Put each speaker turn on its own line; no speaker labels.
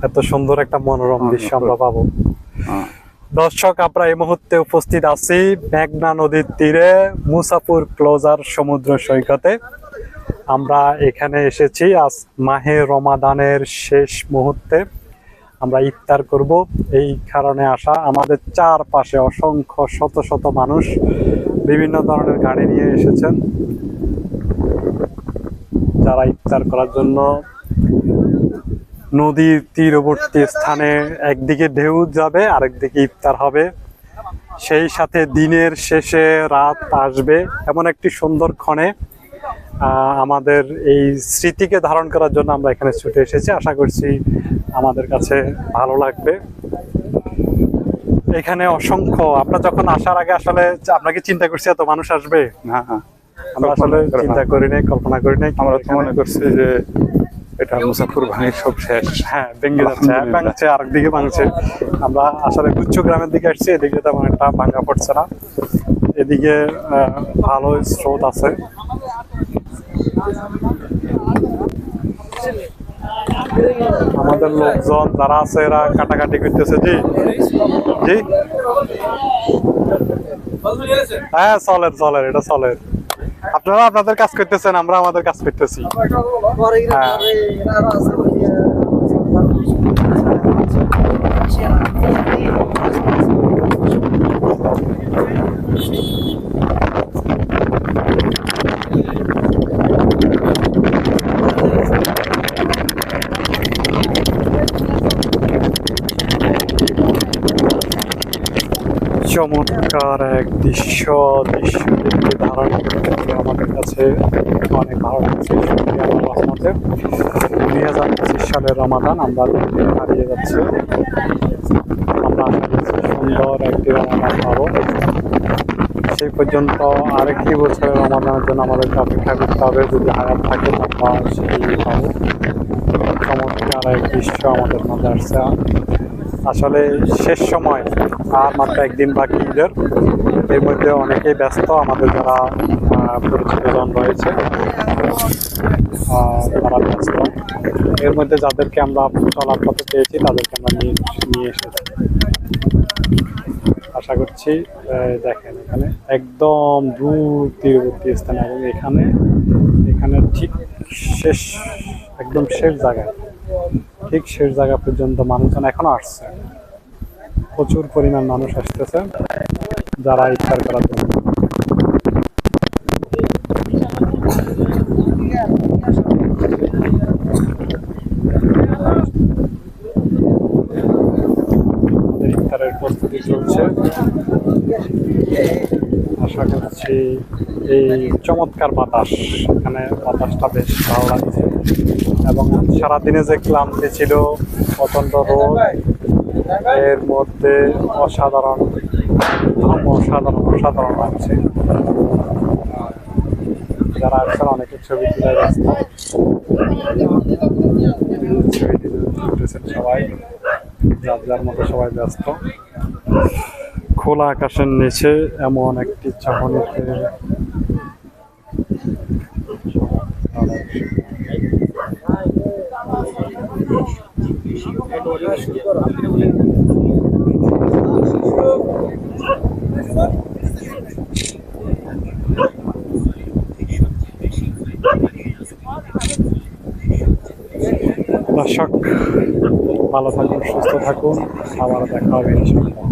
এত সুন্দর একটা মনোরম দৃশ্য আমরা পাবো। দর্শক, আমরা এই মুহূর্তে উপস্থিত আছি মেঘনা নদীর তীরে মুসাফুর ক্লোজার সমুদ্র সৈকতে। আমরা এখানে এসেছি আজ মাহে রমাদানের শেষ মুহূর্তে। আমরা ইফতার করব, এই কারণে আসা। আমাদের চারপাশে অসংখ্য শত শত মানুষ বিভিন্ন ধরনের গাড়ি নিয়ে এসেছেন, যারা ইফতার করার জন্য নদীর তীরবর্তী স্থানে একদিকে ঢেউ যাবে, আরেকদিকে ইফতার হবে। সেই সাথে দিনের শেষে রাত আসবে, এমন একটি সুন্দর ক্ষণে আমাদের এই স্মৃতিকে ধারণ করার জন্য আমরা এখানে ছুটে এসেছি। আশা করছি আমাদের কাছে ভালো লাগবে। এখানে অসংখ্য, আমরা যখন আসার আগে আসলে আপনাকে চিন্তা করছি এত মানুষ আসবে
না,
আমরা আসলে চিন্তা করি নাই, কল্পনা করি নাই।
আমরা তো মনে করছি যে এটা মুসাফুর ভাঙির সব শেষ।
হ্যাঁ, ভেঙে যাচ্ছে, ভাঙছে, আরেকদিকে ভাঙছে। আমরা আসলে গুচ্ছ গ্রামের দিকে আসছি, এদিকে তেমন একটা ভাঙা পড়ছে না, এদিকে ভালো স্রোত আছে। আমাদের লোকজন যারা আছে এরা কাটাকাটি করতেছে। জি জি, হ্যাঁ চলের চলের, এটা চলের। আপনারা আপনাদের কাজ করতেছেন, আমরা আমাদের কাজ করতেছি। চমৎকার এক দৃশ্য ধারণ করতে আমাদের কাছে অনেক ভালো লাগছে। 2025 সালের রমাদান আমরা হারিয়ে যাচ্ছে। আমরা সুন্দর একটি রমাদান পাবো। সেই পর্যন্ত আরেকটি বছরের রমাদানের জন্য আমাদেরকে অপেক্ষা করতে হবে। যদি হায়াত থাকে আমরা সেটি পাবো। চমৎকার এক দৃশ্য আমাদের মাঝে আসছে। আসলে শেষ সময়, আর মাত্র একদিন বাকি ঈদের। এর মধ্যে অনেকেই ব্যস্ত, আমাদের যারা পরিচিতজন রয়েছে তারা ব্যস্ত। এর মধ্যে যাদেরকে আমরা চলার পথে পেয়েছি তাদেরকে আমরা নিয়ে এসেছি। আশা করছি দেখেন এখানে একদম দূর তীরবর্তী স্থানে, এবং এখানে ঠিক শেষ, একদম শেষ জায়গায়, ঠিক শেষ জায়গা পর্যন্ত মানুষজন এখনো আসছে। প্রচুর পরিমাণ মানুষ আসতেছে যারা ইফতার করার জন্য। ইফতারের প্রস্তুতি চলছে। আশা করছি এই চমৎকার বাতাস, এখানে বাতাসটা বেশ ভালো লাগছে। এবং সারাদিনে যে ক্লান্তি ছিল, প্রচণ্ড রোদ, এর মধ্যে অসাধারণ লাগছে। যারা আসলে অনেকের ছবি তুলে ব্যস্ত, ছবি তুলতেছেন সবাই, যার যার মতো সবাই ব্যস্ত। খোলা আকাশের নিচে এমন একটি চাহনিতে দর্শক, ভালো থাকুন, সুস্থ থাকুন, আবার দেখা হবে ইনশাআল্লাহ।